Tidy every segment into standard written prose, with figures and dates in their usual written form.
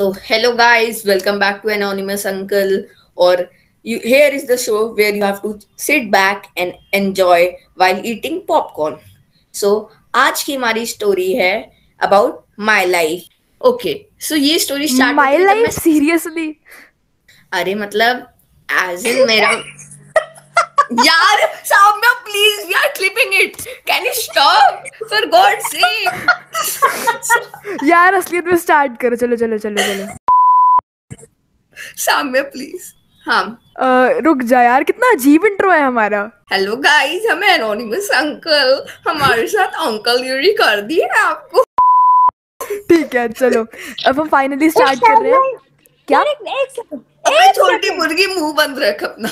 So, hello guys, welcome back to Anonymous Uncle. Or here is the show where you have to sit back and enjoy while eating popcorn. So, आज की हमारी story है about my life. Okay, so ये story start My होती है जब मैं life, seriously? अरे मतलब एज इन मेरा यार Samya please we are clipping it can you stop for God sake यार असलियत में स्टार्ट करो. चलो चलो चलो चलो. साम्या प्लीज. हाँ रुक जा यार, कितना अजीब इंट्रो है हमारा. हेलो गाइस, हमें एनोनिमस अंकल हमारे साथ अंकल यूरी कर दी है आपको. ठीक है चलो, अब हम फाइनली स्टार्ट कर रहे हैं. क्या? अपनी छोटी मुर्गी मुंह बंद रख अपना.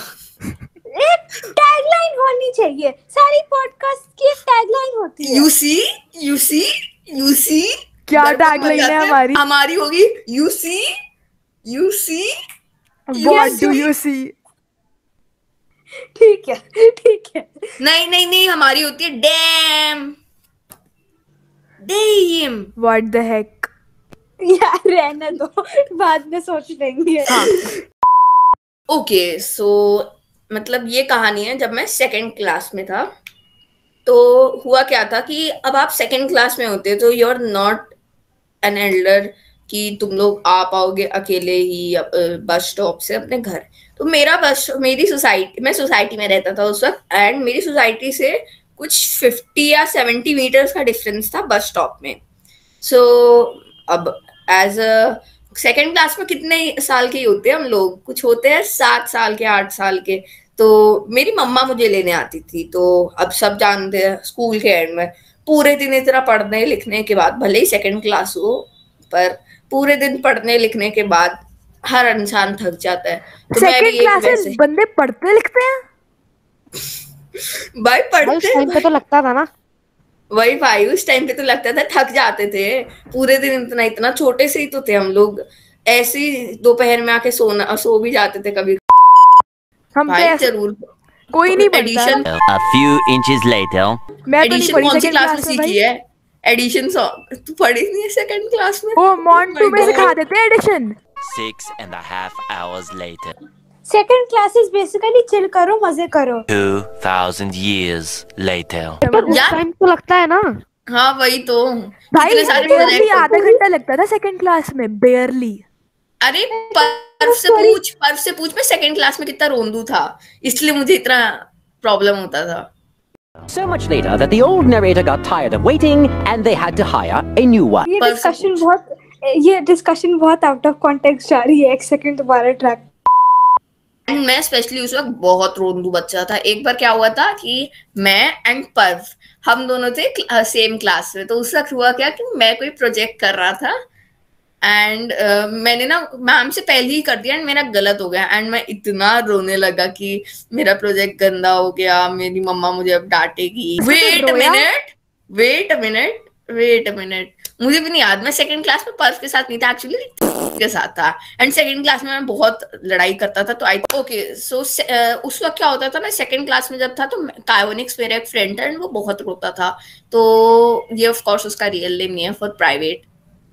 एक टैगलाइन होनी चाहिए, सारी पॉडकास्ट की एक टैगलाइन होती है. यू सी क्या टैगलाइन है हमारी? हमारी होगी you see what do you see. ठीक है. नहीं हमारी होती है डैम. What the heck. यार रहने दो, बाद में सोच लेंगे. ओके सो मतलब ये कहानी है जब मैं सेकंड क्लास में था. तो हुआ क्या था कि अब आप सेकंड क्लास में होते तो you are not an elder कि तुम लोग आ पाओगे अकेले ही बस स्टॉप से अपने घर. तो मेरी सोसाइटी, मैं सोसाइटी में रहता था उस वक्त, एंड मेरी सोसाइटी से कुछ 50 या 70 मीटर्स का डिफरेंस था बस स्टॉप में. सो अब एज अ सेकेंड क्लास में कितने साल के होते हैं हम लोग, कुछ होते हैं 7 साल के 8 साल के. तो मेरी मम्मा मुझे लेने आती थी. तो अब सब जानते हैं स्कूल के एंड में पूरे दिन इतना पढ़ने लिखने के बाद, भले ही सेकेंड क्लास हो, पर पूरे दिन पढ़ने लिखने के बाद हर इंसान थक जाता है. तो मैं भी सेकंड क्लास में बंदे पढ़ते लिखते हैं भाई, पढ़ते उस टाइम पे तो लगता था ना. वही भाई, उस टाइम पे तो लगता था, थक जाते थे पूरे दिन. इतना छोटे से ही तो थे हम लोग. ऐसे ही दोपहर में आके सो भी जाते थे कभी. हम भाई जरूर कोई नहीं पढ़ता. Edition A few inches later. मैं तो नहीं एडिशन पढ़ी कौन सी सेकंड क्लास में क्लास में सीखी भाई. है? एडिशन तू पढ़ी नहीं है सेकंड क्लास में? ओ मॉन्टू Oh my में सिखा God. देते हैं edition. 6.5 hours later. Second classes basically chill करो, मजे करो. 2,000 years later. उस यार टाइम तो लगता है ना. हाँ वही तो. भाई कितने सारे बेयरली प्रोजेक्ट. आधा घंटा लगता था सेकंड क्लास में, बेयरली. अरे पर्व से पूछ मैं सेकंड क्लास में कितना रोंदू था, इसलिए मुझे इतना प्रॉब्लम होता था. So much later that the old narrator got tired of waiting and they had to hire a new one. ये डिस्कशन बहुत आउट ऑफ कॉन्टेक्स्ट जा रही है. एक सेकंड दोबारा ट्रैक. एंड मैं स्पेशली उस वक्त बहुत रोंदू बच्चा था. एक बार क्या हुआ था कि मैं एंड पर्व, हम दोनों थे सेम क्लास में. तो उस वक्त हुआ क्या कि मैं कोई प्रोजेक्ट कर रहा था एंड मैंने ना मैम से पहले ही कर दिया एंड मेरा गलत हो गया. एंड मैं इतना रोने लगा कि मेरा प्रोजेक्ट गंदा हो गया, मेरी मम्मा मुझे अब डांटेगी. वेट अ मिनट, मुझे भी नहीं याद. मैं सेकंड क्लास में पर्व के साथ नहीं था, एक्चुअली के साथ था. एंड सेकंड क्लास में मैं बहुत लड़ाई करता था. तो आई ओके सो उस वक्त क्या होता था, मैं सेकंड क्लास में जब था तो कायोनिक्स मेरा एक फ्रेंड था एंड वो बहुत रोता था. तो ये ऑफ कोर्स उसका रियल नेम नहीं है फॉर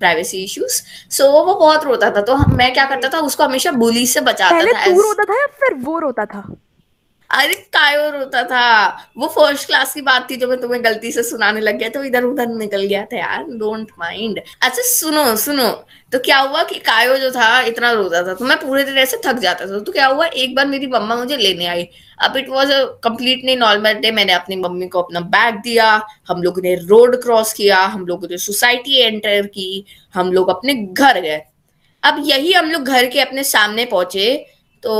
प्राइवेसी इश्यूज. सो वो बहुत रोता था. तो मैं क्या करता था, उसको हमेशा बुली से बचाता पहले था. तू रोता था या फिर वो रोता था? अरे कायो रोता था. वो फर्स्ट क्लास की बात थी जो मैं तुम्हें गलती से सुनाने लग गया, तो इधर उधर निकल गया था यार, डोंट माइंड. अच्छा सुनो. तो क्या हुआ कि कायो जो था इतना रोता था, तो मैं पूरे दिन ऐसे थक जाता था. तो क्या हुआ, एक बार मेरी मम्मा मुझे लेने आई. अब it was a completely normal day. मैंने अपनी मम्मी को अपना बैग दिया, हम लोगों ने रोड क्रॉस किया, हम लोगों ने सोसाइटी एंटर की, हम लोग अपने घर गए. अब यही हम लोग घर के अपने सामने पहुंचे तो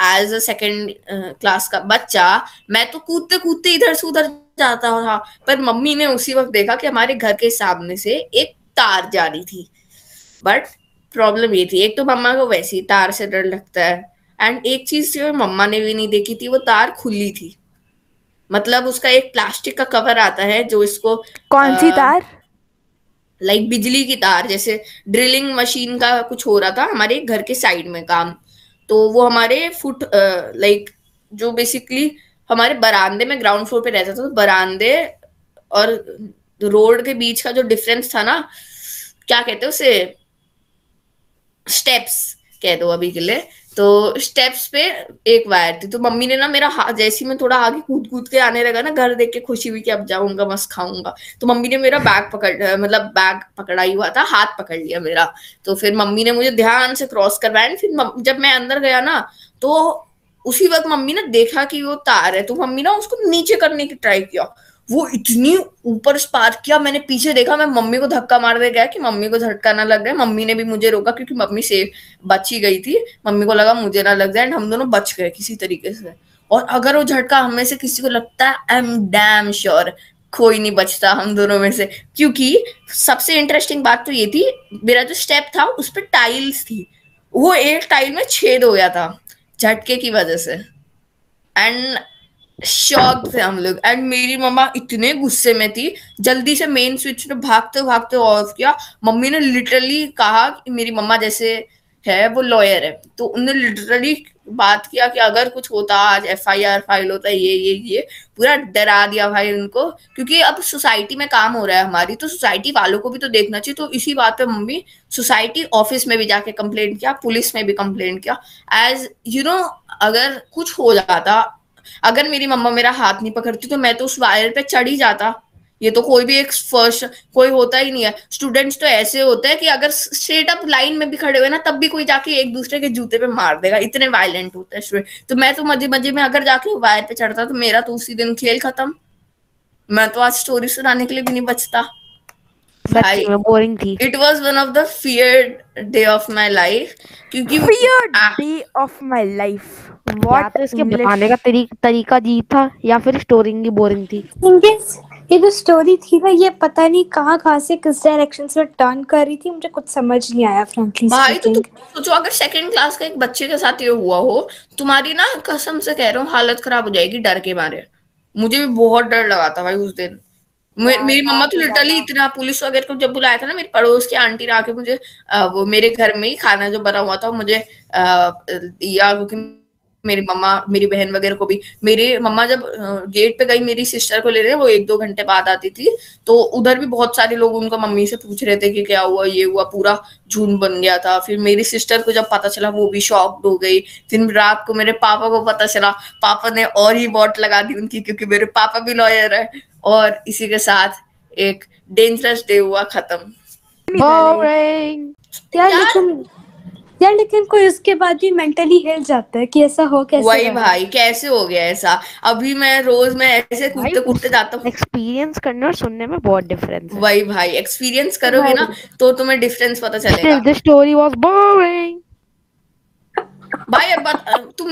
एज अ सेकेंड क्लास का बच्चा मैं तो कूदते कूदते इधर से उधर जाता था. पर मम्मी ने उसी वक्त देखा कि हमारे घर के सामने से एक तार जा रही थी. बट प्रॉब्लम ये थी, एक तो मम्मा को वैसे ही तार से डर लगता है, एंड एक चीज जो मम्मा ने भी नहीं देखी थी, वो तार खुली थी. मतलब उसका एक प्लास्टिक का कवर आता है जो इसको, कौन सी तार? लाइक बिजली की तार, जैसे ड्रिलिंग मशीन का कुछ हो रहा था हमारे घर के साइड में काम. तो वो हमारे लाइक जो बेसिकली हमारे बरामदे में, ग्राउंड फ्लोर पे रहता था, तो बरामदे और रोड के बीच का जो डिफरेंस था ना, क्या कहते हैं उसे, स्टेप्स कह दो अभी के लिए। तो स्टेप्स पे एक वायर थी, तो मम्मी ने ना मेरा हाथ, जैसे ही मैं थोड़ा आगे कूद कूद के आने लगा ना, घर देख के खुशी हुई कि अब जाऊंगा मस्त खाऊंगा, तो मम्मी ने मेरा बैग मतलब बैग पकड़ा ही हुआ था, हाथ पकड़ लिया मेरा। तो फिर मम्मी ने मुझे ध्यान से क्रॉस करवाया। फिर जब मैं अंदर गया ना, तो उसी वक्त मम्मी ने देखा कि वो तार है, तो मम्मी ना उसको नीचे करने की ट्राई किया, वो इतनी ऊपर स्पार्क किया, मैंने पीछे देखा, मैं मम्मी को धक्का मार दे गया कि मम्मी को झटका ना लग जाए। मम्मी ने भी मुझे रोका क्योंकि मम्मी से बच ही गई थी, मम्मी को लगा मुझे ना लग जाए, एंड हम दोनों बच गए किसी तरीके से। और अगर वो झटका हम में से किसी को लगता है, आई एम डैम श्योर कोई नहीं बचता हम दोनों में से, क्योंकि सबसे इंटरेस्टिंग बात तो ये थी, मेरा जो स्टेप था उस पर टाइल्स थी, वो एक टाइल में छेद हो गया था झटके की वजह से, एंड शॉक थे हम लोग। एंड मेरी मम्मा इतने गुस्से में थी, जल्दी से मेन स्विच पे भागते भागते ऑफ किया। मम्मी ने लिटरली कहा कि मेरी मम्मा जैसे है वो लॉयर है, तो उन्होंने लिटरली बात किया कि अगर कुछ होता आज एफआईआर फाइल होता, ये पूरा डरा दिया भाई उनको, क्योंकि अब सोसाइटी में काम हो रहा है हमारी, तो सोसाइटी वालों को भी तो देखना चाहिए। तो इसी बात पे मम्मी सोसाइटी ऑफिस में भी जाके कंप्लेंट किया, पुलिस में भी कंप्लेंट किया, एज यू नो अगर कुछ हो जाता, अगर मेरी मम्मा मेरा हाथ नहीं पकड़ती तो मैं तो उस वायर पे चढ़ ही जाता। ये तो कोई भी एक फर्स्ट कोई होता ही नहीं है। स्टूडेंट्स तो ऐसे होते हैं कि अगर स्ट्रेट अप लाइन में भी खड़े हुए ना, तब भी कोई जाके एक दूसरे के जूते पे मार देगा, इतने वायलेंट होते हैं स्टूडेंट। तो मैं तो मजे मजे में अगर जाके वायर पे चढ़ता तो मेरा तो उसी दिन खेल खत्म, मैं तो आज स्टोरी सुनाने के लिए भी नहीं बचता भाई। बोरिंग थी। It was one of the feared day of my life, क्योंकि Weird day of my life. या What तो इसके English? बताने का तरीका अजीब था, या फिर स्टोरी बोरिंग थी। ये जो स्टोरी थी ना, ये पता नहीं कहाँ से किस डायरेक्शन से टर्न कर रही थी, मुझे कुछ समझ नहीं आया फ्रैंकली भाई। तो स्पीकिंग। तुम सोचो अगर सेकंड क्लास के एक बच्चे के साथ ये हुआ हो, तुम्हारी ना कसम से कह रहा हूँ हालत खराब हो जाएगी डर के मारे। मुझे भी बहुत डर लगा था भाई उस दिन। मेरी मम्मा तो लिटरली इतना, पुलिस वगैरह को जब बुलाया था ना, मेरी पड़ोस की आंटी ने आके मुझे वो मेरे घर में ही खाना जो बना हुआ था मुझे दिया, क्योंकि मेरी मम्मा मेरी बहन वगैरह को भी, मेरी मम्मा जब गेट पे गई मेरी सिस्टर को ले रहे, वो 1-2 घंटे बाद आती थी, तो उधर भी बहुत सारे लोग उनका मम्मी से पूछ रहे थे कि क्या हुआ, ये हुआ, पूरा झूठ बन गया था। फिर मेरी सिस्टर को जब पता चला वो भी शॉक्ड हो गई। फिर रात को मेरे पापा को पता चला, पापा ने और ही वॉट लगा दी उनकी, क्योंकि मेरे पापा भी लॉयर है। और इसी के साथ एक डेंजरस डे हुआ खत्म। यार लेकिन कोई उसके बाद भी मेंटली हिल जाता है कि ऐसा हो कैसे वही रहा? भाई, कैसे हो गया ऐसा। अभी मैं रोज में ऐसे कूदते कूदते जाता हूँ। एक्सपीरियंस करने और सुनने में बहुत डिफरेंस है। वही भाई, एक्सपीरियंस करोगे ना तो तुम्हें डिफरेंस पता चलेगा। The story was boring. भाई अब तुम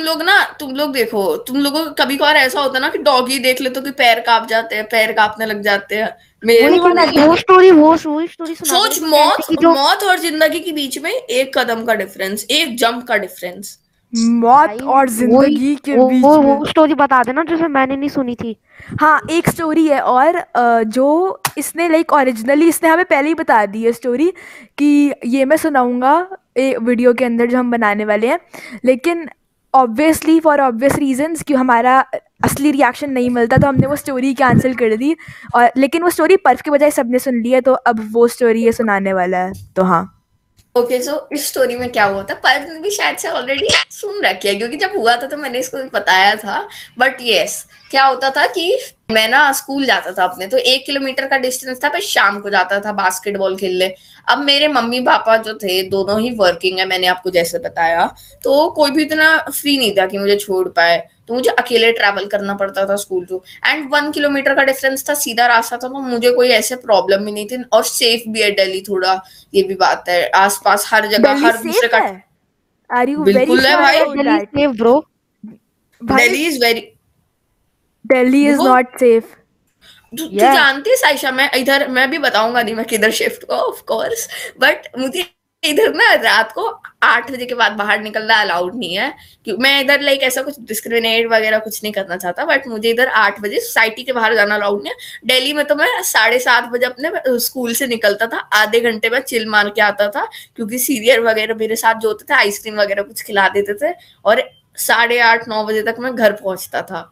लोग देखो, तुम लोगों को कभी कभार ऐसा होता है ना कि डॉगी देख ले तो कि पैर कांप जाते हैं, पैर कांपने लग जाते हैं। वो स्टोरी सोच, मौत और जिंदगी के बीच में एक कदम का डिफरेंस, एक जंप का डिफरेंस। मौत और जिंदगी के बीच में वो स्टोरी बता देना जो मैंने नहीं सुनी थी। हाँ, एक स्टोरी है और जो इसने लाइक ओरिजिनली इसने हमें पहले ही बता दी है स्टोरी कि ये मैं सुनाऊंगा वीडियो के अंदर जो हम बनाने वाले हैं, लेकिन ऑब्वियसली फॉर ऑब्वियस रीजंस कि हमारा असली रिएक्शन नहीं मिलता, तो हमने वो स्टोरी कैंसिल कर दी। और लेकिन वो स्टोरी पर्फ के बजाय सबने सुन ली है, तो अब वो स्टोरी ये सुनाने वाला है। तो हाँ, ओके, सो इस स्टोरी में क्या हुआ था, पर ने भी शायद से ऑलरेडी सुन रखी है, क्योंकि जब हुआ था तो मैंने इसको बताया था। बट यस, क्या होता था कि मैं ना स्कूल जाता था अपने, तो 1 किलोमीटर का डिस्टेंस था, पर शाम को जाता था बास्केटबॉल खेलने। अब मेरे मम्मी पापा जो थे दोनों ही वर्किंग है, मैंने आपको जैसे बताया, तो कोई भी इतना फ्री नहीं था कि मुझे छोड़ पाए, तो मुझे अकेले ट्रैवल करना पड़ता था स्कूल को। एंड 1 किलोमीटर का डिफरेंस था, सीधा रास्ता था, तो मुझे कोई ऐसे प्रॉब्लम भी नहीं थी। और सेफ भी है दिल्ली थोड़ा, ये भी बात है, आसपास हर जगह हर दूसरे का। आर यू बिल्कुल है भाई, safe bro. Delhi is very, Delhi is not safe. तू जानती है साइशा, मैं भी बताऊंगा नहीं मैं किधर शिफ्ट हुआ ऑफ कोर्स, बट मुझे इधर ना रात को 8 बजे के बाद बाहर निकलना अलाउड नहीं है। क्योंकि मैं इधर लाइक ऐसा कुछ डिस्क्रिमिनेट वगैरह कुछ नहीं करना चाहता, बट मुझे इधर 8 बजे सोसाइटी के बाहर जाना अलाउड नहीं है। दिल्ली में तो मैं 7:30 बजे अपने स्कूल से निकलता था, आधे घंटे में चिल मार के आता था, क्योंकि सीनियर वगैरह मेरे साथ जो होते थे आइसक्रीम वगैरह कुछ खिला देते थे, और 8:30-9 बजे तक मैं घर पहुंचता था।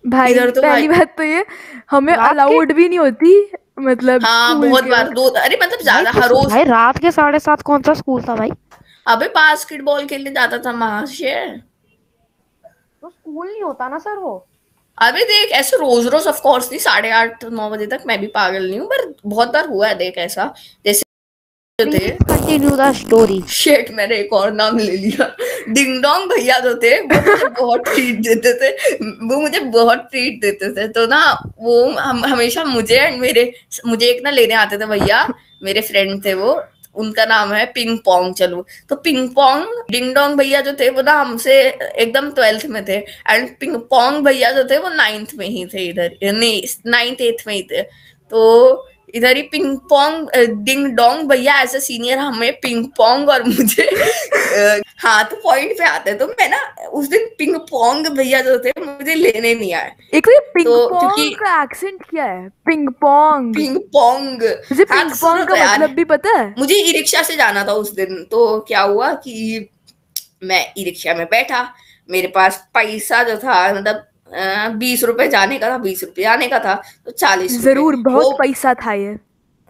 भाई इधर तो पहली बात तो ये हमें अलाउड भी नहीं होती, मतलब हाँ बहुत बार, अरे मतलब ज्यादा हर रोज भाई रात के 7:30 कौन सा स्कूल था भाई? अबे बास्केटबॉल खेलने जाता था महाशय। तो स्कूल नहीं होता ना सर वो। अबे देख, ऐसे रोज रोज ऑफ कोर्स नहीं, 8:30-9 बजे तक मैं भी पागल नहीं हूँ, पर बहुत बार हुआ है देख ऐसा। जैसे जो थे, कंटिन्यू द स्टोरी। शेट मैंने एक और नाम ले लिया। डिंग डोंग भैया जो थे वो मुझे बहुत ट्रीट देते थे, वो मुझे बहुत ट्रीट देते थे। तो ना वो हमेशा मुझे एंड मुझे एक ना लेने आते थे भैया, मेरे फ्रेंड थे वो, उनका नाम है पिंग पोंग। चलो, तो पिंग पोंग डिंग डोंग भैया जो थे वो ना हमसे एकदम 12th में थे, एंड पिंग पोंग भैया जो थे वो 9th में ही थे, इधर नहीं 9th-8th में ही थे। तो इधर ही पिंग पोंग डिंग डोंग भैया एज अ सीनियर हमें पिंग पोंग और मुझे हाँ, तो पॉइंट पे आते हैं। तो मैं ना उस दिन पिंग पोंग भैया जो थे मुझे लेने नहीं आए। एक तो ये पिंग तो पोंग क्योंकि का एक्सेंट क्या है? Ping pong. पिंग पोंग, तुझे हाँ, पिंग तो सुनो पोंग तो का यार, मतलब भी पता है? मुझे ई रिक्शा से जाना था उस दिन। तो क्या हुआ कि मैं ई रिक्शा में बैठा, मेरे पास पैसा जो था मतलब 20 रुपए जाने का था, 20 रुपए आने का था, तो 40 रुपए जरूर बहुत वो, पैसा था ये।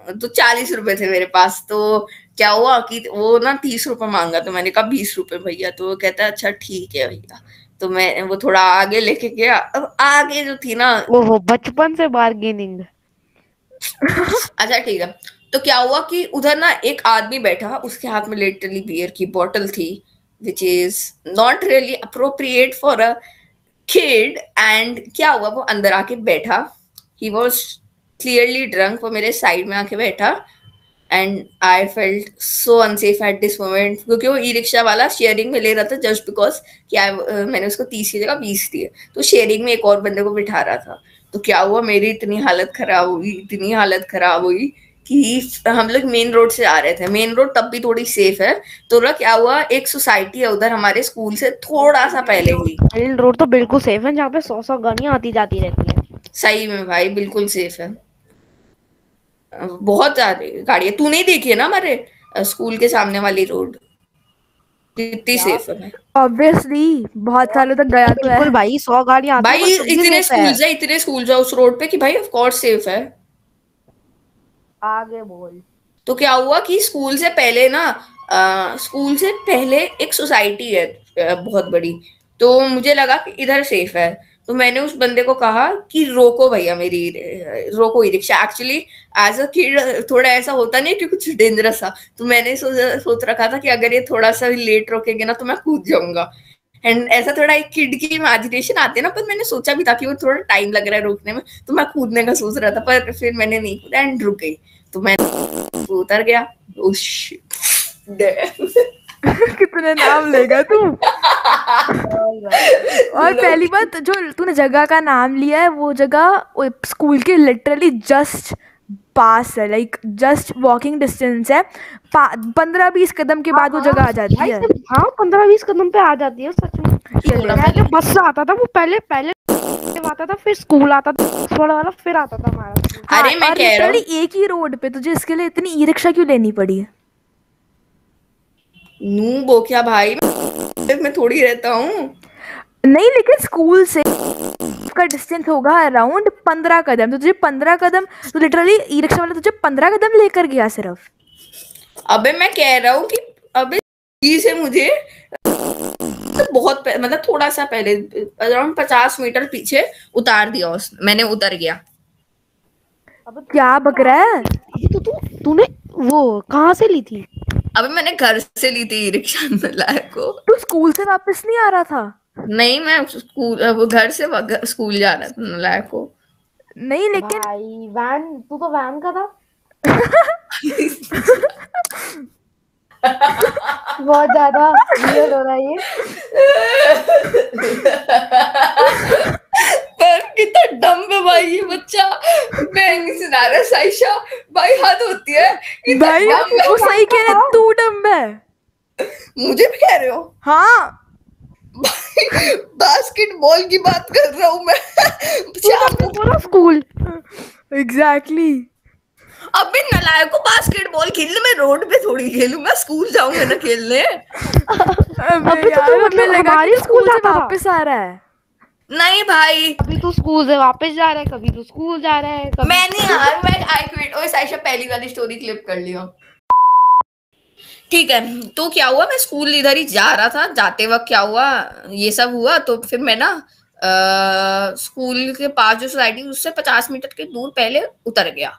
तो 40 रुपए थे मेरे पास। तो क्या हुआ कि वो ना 30 रुपए मांगा, तो मैंने कहा 20 रुपए भैया। तो वो कहता है अच्छा ठीक है भैया। तो मैं वो थोड़ा आगे लेके गया। अब आगे जो थी ना, ओहो, बचपन से बार्गेनिंग। अच्छा ठीक है। तो क्या हुआ कि उधर ना एक आदमी बैठा, उसके हाथ में लिटरली बियर की बोतल थी, which is not really appropriate for a kid. And क्या हुआ, वो अंदर आके बैठा, ही वॉज क्लियरली ड्रंक, वो मेरे साइड में आके बैठा, and I felt so unsafe at this moment, क्योंकि वो ई रिक्शा वाला शेयरिंग में ले रहा था जस्ट बिकॉज क्या मैंने उसको 30 की जगह 20 दिए, तो शेयरिंग में एक और बंदे को बिठा रहा था। तो क्या हुआ, मेरी इतनी हालत खराब हुई कि हम लोग मेन रोड से आ रहे थे। मेन रोड तब भी थोड़ी सेफ है। तो ना क्या हुआ, एक सोसाइटी है उधर हमारे स्कूल से थोड़ा सा पहले ही। मेन रोड तो बिल्कुल सेफ है, जहाँ पे 100 गाड़ियां आती जाती रहती है। सही में भाई बिल्कुल सेफ है, बहुत ज्यादा गाड़ियां। तू नहीं देखी है ना हमारे स्कूल के सामने वाली रोड, कितनी सेफ है भाई। ऑब्वियसली बहुत सालों तक गया तो है। बिल्कुल भाई, 100 गाड़ियां आती भाई है, इतने स्कूल्स है उस रोड पे कि भाई ऑफ कोर्स सेफ है। आगे बोल। तो क्या हुआ कि स्कूल से पहले ना स्कूल से पहले एक सोसाइटी है बहुत बड़ी। तो मुझे लगा कि इधर सेफ है, तो मैंने उस बंदे को कहा कि रोको भैया, रोको e rickshaw. Actually as a kid थोड़ा ऐसा होता नहीं कि कुछ डेंजरस था, तो मैंने सोच रखा था कि अगर ये थोड़ा सा भी लेट रोकेंगे ना तो मैं कूद जाऊंगा। एंड ऐसा थोड़ा एक किड की इमेजिनेशन आती है ना, पर मैंने सोचा भी था कि वो थोड़ा टाइम लग रहा है रोकने में, तो मैं कूदने का सोच रहा था, पर फिर मैंने नहीं कूदा एंड रुक गई। तो मैं उतर गया। oh shit, damn। कितने नाम लेगा तू? और पहली बात, जो तूने जगह का नाम लिया है, वो जगह स्कूल के लिटरली जस्ट पास है, लाइक जस्ट वॉकिंग डिस्टेंस है। 15-20 कदम के बाद वो जगह आ जाती है। हाँ, 15-20 कदम पे आ जाती है सच में। पहले बस से आता था वो, पहले आता था, फिर स्कूल आता था, थोड़ा वाला फिर आता था हमारा स्कूल। अरे मैं कह रहा हूँ, एक ही रोड पे तुझे इसके लिए इतनी ई रिक्शा क्यों लेनी पड़ी है? नू बो क्या भाई, मैं थोड़ी रहता हूँ। नहीं, लेकिन स्कूल से का डिस्टेंस होगा अराउंड 15 कदम। तो तुझे 15 कदम, तो लिटरली ई रिक्शा वाला तुझे 15 कदम लेकर गया सिर्फ। अबे मैं कह रहा हूँ कि अबे से मुझे तो बहुत मतलब थोड़ा सा पहले अराउंड 50 मीटर पीछे उतार दिया मैंने उतर गया। अब क्या बक रहा है? तो तूने वो कहाँ से ली थी? अबे मैंने घर से ली थी रिक्शा नालायक को। तू स्कूल से वापस नहीं आ रहा था? नहीं, मैं वो घर से स्कूल जा रहा था नालायक को। नहीं लेकिन भाई वैन, तू तो वैन का था। बहुत ज्यादा वियर्ड हो रहा है ये। पर कितना डम है भाई ये बच्चा। मैं नहीं सुना रहा साइशा भाई, हद होती है भाई, वो सही कह रहे, तू डम है। मुझे भी कह रहे हो? हाँ, बास्केटबॉल की बात कर रहा हूँ मैं। बोला स्कूल। एग्जैक्टली। अबे नालायक को, बास्केटबॉल खेलने मैं रोड पे थोड़ी खेलूंगा, स्कूल जाऊंगा ना खेलने। अबे यार, तो हमें लगा हमारी कि स्कूल से जाता था। वापस आ रहा है। नहीं भाई, कभी तू स्कूल से वापस जा रहा है, कभी तू स्कूल जा रहा है, मैं नहीं यार, मैं आई क्विट। ओए साइशा, पहली वाली स्टोरी क्लिप कर लियो। ठीक है, तो क्या हुआ, मैं स्कूल इधर ही जा रहा था, जाते वक्त क्या हुआ, ये सब हुआ, तो फिर मैं ना स्कूल के पास जो सोसाइटी उससे 50 मीटर के दूर पहले उतर गया।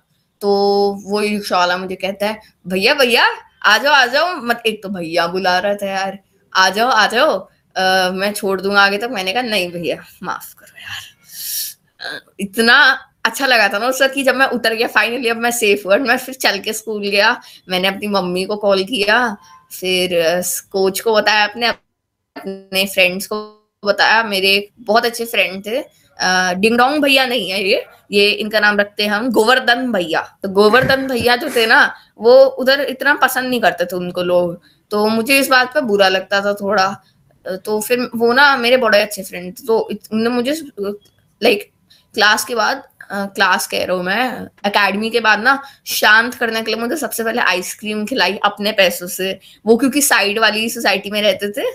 तो वो रिक्शा वाला मुझे कहता है, भैया भैया आ जाओ मत, एक तो भैया बुला रहा था यार, आ जाओ मैं छोड़ दूंगा आगे तक। मैंने कहा नहीं भैया माफ करो यार। इतना अच्छा लगा था ना उस वक्त कि जब मैं उतर गया फाइनली, अब मैं सेफ हूँ। मैं फिर चल के स्कूल गया, मैंने अपनी मम्मी को कॉल किया, फिर कोच को बताया, अपने फ्रेंड्स को बताया। मेरे बहुत अच्छे फ्रेंड थे, डिंगडोंग भैया नहीं है ये इनका नाम रखते हैं हम गोवर्धन भैया। तो गोवर्धन भैया जो थे ना, वो उधर इतना पसंद नहीं करते थे उनको लोग, तो मुझे इस बात पे बुरा लगता था थोड़ा। तो फिर वो ना मेरे बड़े अच्छे फ्रेंड थे, तो उन्होंने मुझे लाइक क्लास के बाद, क्लास कह रहा हूँ मैं, एकेडमी के बाद ना शांत करने के लिए मुझे सबसे पहले आइसक्रीम खिलाई अपने पैसों से। वो क्योंकि साइड वाली सोसाइटी में रहते थे,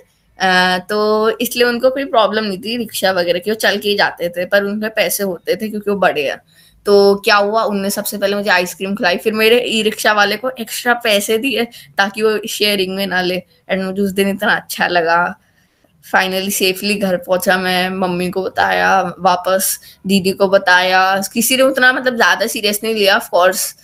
तो इसलिए उनको कोई प्रॉब्लम नहीं थी रिक्शा वगैरह की, वो चल के ही जाते थे, पर उनके पैसे होते थे क्योंकि वो बड़े हैं। तो क्या हुआ, उनने सबसे पहले मुझे आइसक्रीम खिलाई, फिर मेरे ई रिक्शा वाले को एक्स्ट्रा पैसे दिए ताकि वो शेयरिंग में ना ले। एंड मुझे उस दिन इतना अच्छा लगा। फाइनली सेफली घर पहुंचा मैं, मम्मी को बताया, वापस दीदी को बताया। किसी ने उतना मतलब ज्यादा सीरियस नहीं लिया, ऑफ कोर्स,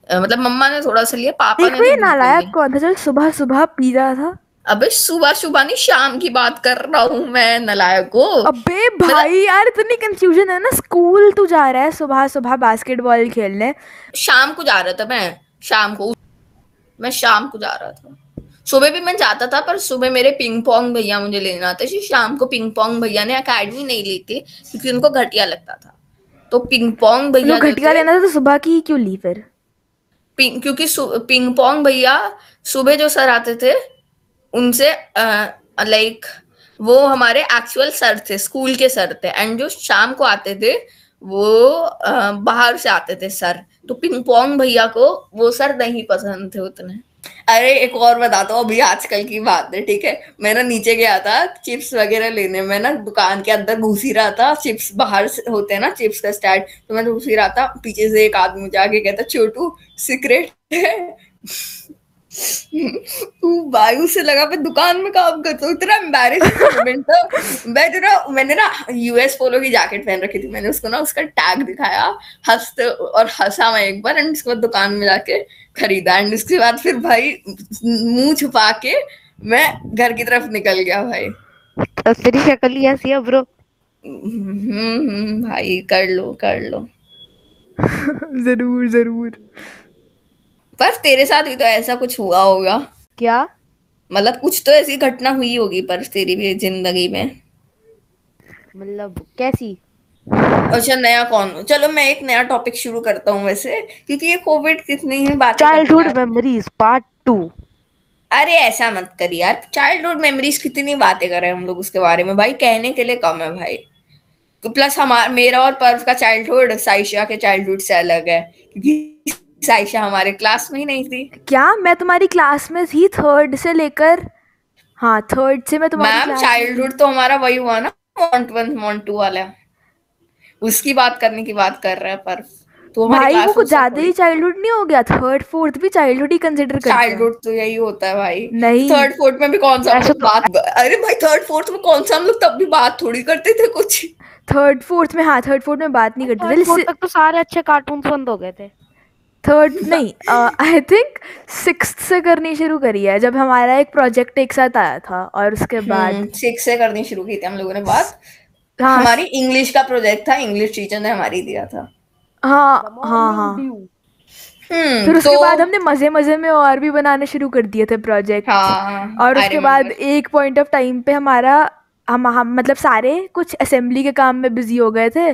मतलब मम्मा ने थोड़ा सा लिया, पापा ने देखो ये तो नालायक कौन था जो सुबह सुबह पी रहा था? अबे सुबह नहीं, शाम की बात कर रहा हूँ मैं, नालायक को। अबे भाई यार इतनी कंफ्यूजन है ना, स्कूल तू जा रहा है सुबह सुबह बास्केटबॉल खेलने, शाम को जा रहा था मैं, शाम को जा रहा था। सुबह भी मैं जाता था, पर सुबह मेरे पिंग पोंग भैया मुझे लेना आते थे। शाम को पिंग पोंग भैया ने एकेडमी नहीं ली थी क्योंकि उनको घटिया लगता था, तो पिंग पोंग भैया घटिया लेना था तो सुबह की क्यों ली फिर? क्योंकि पिंग पोंग भैया सुबह जो सर आते थे उनसे लाइक वो हमारे एक्चुअल सर थे, स्कूल के सर थे, एंड जो शाम को आते थे वो बाहर से आते थे सर। तो पिंग पोंग भैया को वो सर नहीं पसंद थे उतने। अरे एक और बताता हूँ, अभी आजकल की बात है, ठीक है। मैं ना नीचे गया था चिप्स वगैरह लेने, मैं ना दुकान के अंदर घुस ही रहा था, चिप्स बाहर से होते हैं ना चिप्स का स्टैंड, तो मैं घुस ही रहा था, पीछे से एक आदमी मुझे आके कहता, छोटू सिगरेट है? वायु से लगा, मैं दुकान में काम करता हूँ। इतना एम्बैरेसिंग मोमेंट था। मैंने ना यूएस पोलो की जैकेट पहन रखी थी, मैंने उसको ना उसका टैग दिखाया, हंसा मैं एक बार, एंड उसके बाद दुकान में जाके खरीदा, एंड उसके बाद फिर भाई मुंह छुपा के मैं घर की तरफ निकल गया भाई। तो तेरी शक्ल ही ऐसी है ब्रो। भाई कर लो जरूर। पर तेरे साथ भी तो ऐसा कुछ हुआ होगा। क्या मतलब कुछ तो ऐसी घटना हुई होगी पर तेरी भी जिंदगी में। मतलब कैसी? अच्छा नया चलो मैं एक नया टॉपिक शुरू करता हूँ वैसे, क्योंकि ये कोविड कितनी है बात। Childhood memories part 2। अरे ऐसा मत कर यार, चाइल्डहुड मेमोरीज कितनी बातें कर रहे हैं हम लोग उसके बारे में भाई, कहने के लिए कम है भाई। तो प्लस मेरा और पर्व का चाइल्डहुड साइशा के चाइल्डहुड से अलग है, क्योंकि साइशा हमारे क्लास में ही नहीं थी। क्या मैं तुम्हारी क्लास में थी? थर्ड से लेकर, हाँ थर्ड से मैं तुम्हारी मैम चाइल्डहुड तो हमारा वही हुआ ना, मॉन्ट 1 मॉन्ट 2 वाला, उसकी बात करने की बात कर रहा है पर्व। तो भाई वो कुछ ज्यादा ही चाइल्डहुड नहीं हो गया? थर्ड फोर्थ भी चाइल्डहुड ही कंसिडर करते हैं। चाइल्डहुड तो यही होता है भाई। नहीं थर्ड फोर्थ में भी कौन सा बात, अरे भाई थर्ड फोर्थ में कौन सा हम लोग तब भी बात थोड़ी करते थे कुछ। थर्ड फोर्थ में, हाँ थर्ड फोर्थ में बात नहीं करते थे। थर्ड फोर्थ तक तो सारे अच्छे कार्टून बंद हो गए थे। थर्ड नहीं, आई थिंक सिक्स्थ से करनी शुरू करी है, जब हमारा एक प्रोजेक्ट एक साथ आया था, और उसके बाद सिक्स से करनी शुरू की थी हम लोगों ने बात। हाँ, हमारी इंग्लिश का प्रोजेक्ट था, इंग्लिश टीचर ने हमारी दिया था। हाँ फिर उसके बाद हमने मजे मजे में और भी बनाने शुरू कर दिए थे प्रोजेक्ट। हाँ, और उसके बाद एक पॉइंट ऑफ टाइम पे हमारा हम मतलब सारे कुछ असेंबली के काम में बिजी हो गए थे,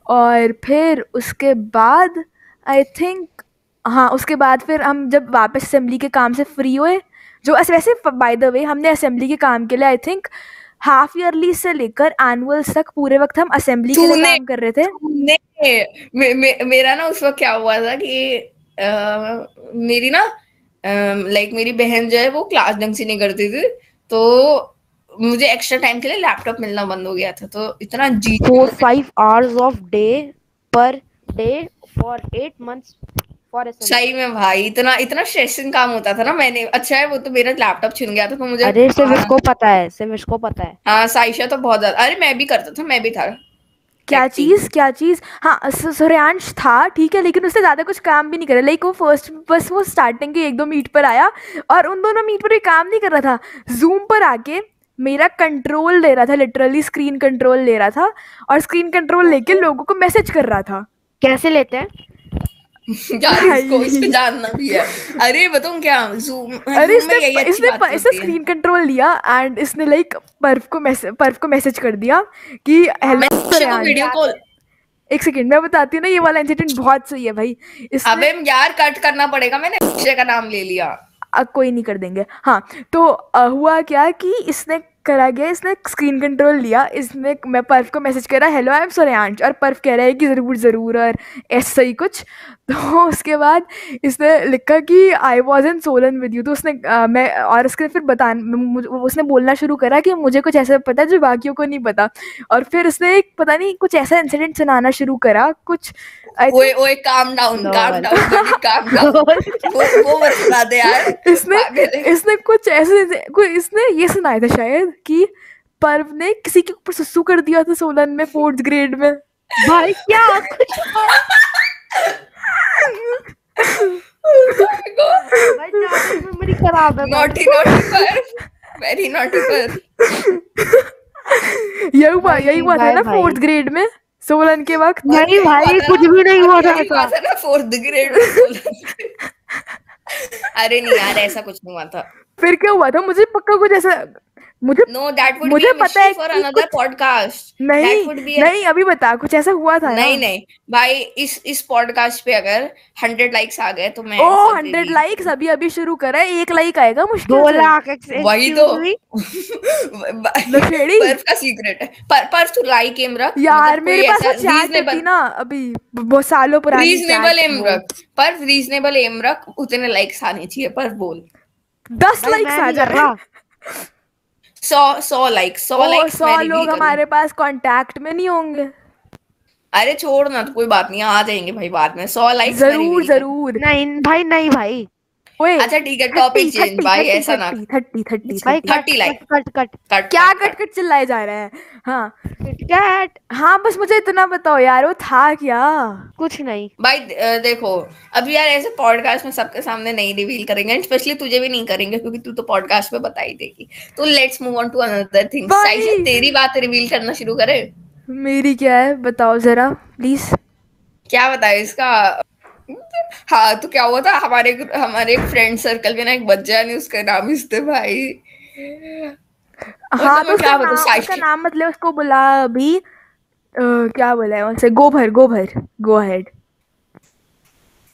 और फिर उसके बाद आई थिंक, हाँ उसके बाद फिर हम जब वापस असेंबली के काम से फ्री हुए, जो वैसे बाय द वे हमने असेंबली के काम के लिए आई थिंक हाफ ईयरली से लेकर एनुअल्स तक पूरे वक्त हम असेंबली के लिए काम कर रहे थे। मेरा ना उस वक्त क्या हुआ था कि मेरी ना लाइक मेरी बहन जो है वो क्लास ढंग से नहीं करती थी, तो मुझे एक्स्ट्रा टाइम के लिए लैपटॉप मिलना बंद हो गया था। तो इतना 4-5 hours of day per day for 8 months for assembly. सही में भाई इतना इतना स्ट्रेसिंग काम होता था ना। मैंने अच्छा है वो तो मेरा लैपटॉप छिन गया था तो मुझे अरे सिर्फ इसको पता है, सिर्फ इसको पता है। हाँ साइशा तो बहुत ज्यादा, अरे मैं भी करता था, मैं भी था क्या acting। चीज हाँ सूर्यांश था ठीक है, लेकिन उसने ज्यादा कुछ काम भी नहीं करा। लाइक वो फर्स्ट बस वो स्टार्टिंग के 1-2 मीट पर आया और उन दोनों मीट पर भी काम नहीं कर रहा था। जूम पर आके मेरा कंट्रोल ले रहा था, लिटरली स्क्रीन कंट्रोल ले रहा था और स्क्रीन कंट्रोल लेके लोगों को मैसेज कर रहा था। कैसे लेते हैं? यार इसको जानना भी है। अरे बताऊं क्या, जूम अरे में यही अच्छी इसने बात इसने होती है। स्क्रीन कंट्रोल लिया एंड इसने लाइक पर्व को मैसेज कर दिया कि हेलो मैं को सूर्यांश। वीडियो कॉल, एक सेकंड मैं बताती हूँ ना, ये वाला इंसिडेंट बहुत सही है भाई। इसने अबे यार कट करना पड़ेगा, मैंने अक्षय का नाम ले लिया। कोई नहीं कर देंगे। हाँ तो हुआ क्या कि इसने करा गया, इसने स्क्रीन कंट्रोल लिया, इसने मैं पर्व को मैसेज करा हेलो आई एम सूर्यांश और पर्व कह रहा है कि ज़रूर ज़रूर और ऐसा ही कुछ। तो उसके बाद इसने लिखा कि I was in Solan with you. तो उसने मैं और उसके फिर उसने बोलना शुरू करा कि मुझे कुछ ऐसा पता है जो बाकियों को नहीं पता। और फिर उसने एक पता नहीं कुछ ऐसा इंसिडेंट सुनाना शुरू करा कुछ ओए ओए काम डाउन काम डाउन वो मत सुना दे यार। इसने कुछ ऐसे इसने ये सुनाया था शायद कि पर्व ने किसी के ऊपर सुसु कर दिया था सोलन में 4th ग्रेड में। भाई क्या कुछ भाई मेमोरी खराब है। नॉटी पर वेरी नॉटी पर यही हुआ था ना 4th ग्रेड में सोलन के वक्त। नहीं भाई कुछ भी नहीं हुआ था ऐसा। 4th ग्रेड में सोलन। अरे नहीं यार ऐसा कुछ नहीं हुआ था। फिर क्या हुआ था मुझे पक्का कुछ ऐसा No, that would be a mystery for another podcast. That would be नहीं अभी बता कुछ ऐसा हुआ था ना। नहीं भाई इस पॉडकास्ट पे अगर 100 लाइक्स आ गए तो मैं 100 लाइक्स अभी शुरू करा है, 1 लाइक आएगा मुश्किल 2 से। लाख वही तो नशेड़ी पर्फ का सीक्रेट है। पर तू लाइक एम रख यार मेरे पास वो चैट थी ना अभी बहुत सालों पुरानी। रीजनेबल एम रख पर रीजनेबल एम रख, उतने लाइक्स आने चाहिए। पर बोल 10 लाइक्स आ जा रहा। 100 लाइक्स 100 लोग हमारे पास कांटेक्ट में नहीं होंगे। अरे छोड़ ना, तो कोई बात नहीं, आ जाएंगे भाई बाद में 100 लाइक्स जरूर। नहीं भाई अच्छा ठीक है टॉपिक चेंज भाई, ऐसा ना 30 भाई 30 लाइक कट क्या कट चिल्लाए जा रहे हैं। हाँ किटकैट। हाँ बस मुझे इतना बताओ यार वो था क्या। कुछ नहीं भाई देखो अभी यार ऐसे पॉडकास्ट में सबके सामने नहीं रिवील करेंगे, स्पेशली तुझे भी नहीं करेंगे क्योंकि तू तो पॉडकास्ट पे बता ही देगी। तो let's move on to another thing. Saisha तेरी बात रिवील करना शुरू करे। मेरी क्या है बताओ जरा प्लीज। क्या बताए इसका। हाँ तो क्या हुआ था, हमारे एक फ्रेंड सर्कल में ना एक बच्चा है, नहीं उसका नाम इसते भाई। हाँ तो उसका नाम मतलब उसको बुला अभी क्या बोला है उनसे, गोभर गो अहेड।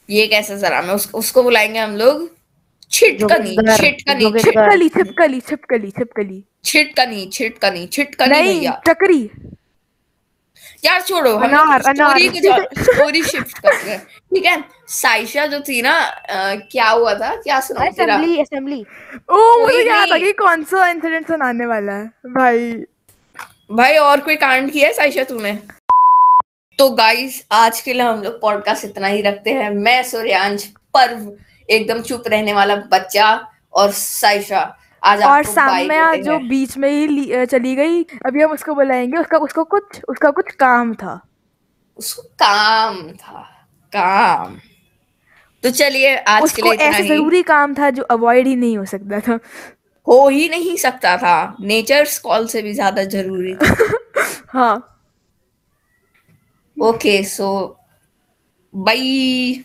ये कैसा जरा मैं उसको बुलाएंगे हम लोग छिटकनी भैया। चक्री यार छोड़ो हम स्टोरी शिफ्ट करते हैं ठीक है। साइशा जो थी ना क्या हुआ था, क्या सुनाऊं तेरा। असेंबली मुझे याद आ गई कौन सा इंसिडेंट सुनाने वाला है भाई और कोई कांड किया है साइशा तूने। तो गाइस आज के लिए हम लोग पॉडकास्ट इतना ही रखते हैं। मैं सूर्यांश, पर्व एकदम चुप रहने वाला बच्चा और साइशा आज और साम्या जो बीच में ही चली गई। अभी हम उसको बुलाएंगे, उसका कुछ काम था। उसको काम तो चलिए आज के लिए इतना ऐसा ही। जरूरी काम था जो अवॉइड ही नहीं हो सकता था। हो ही नहीं सकता था, नेचर्स कॉल से भी ज्यादा जरूरी था। हाँ ओके सो बाय।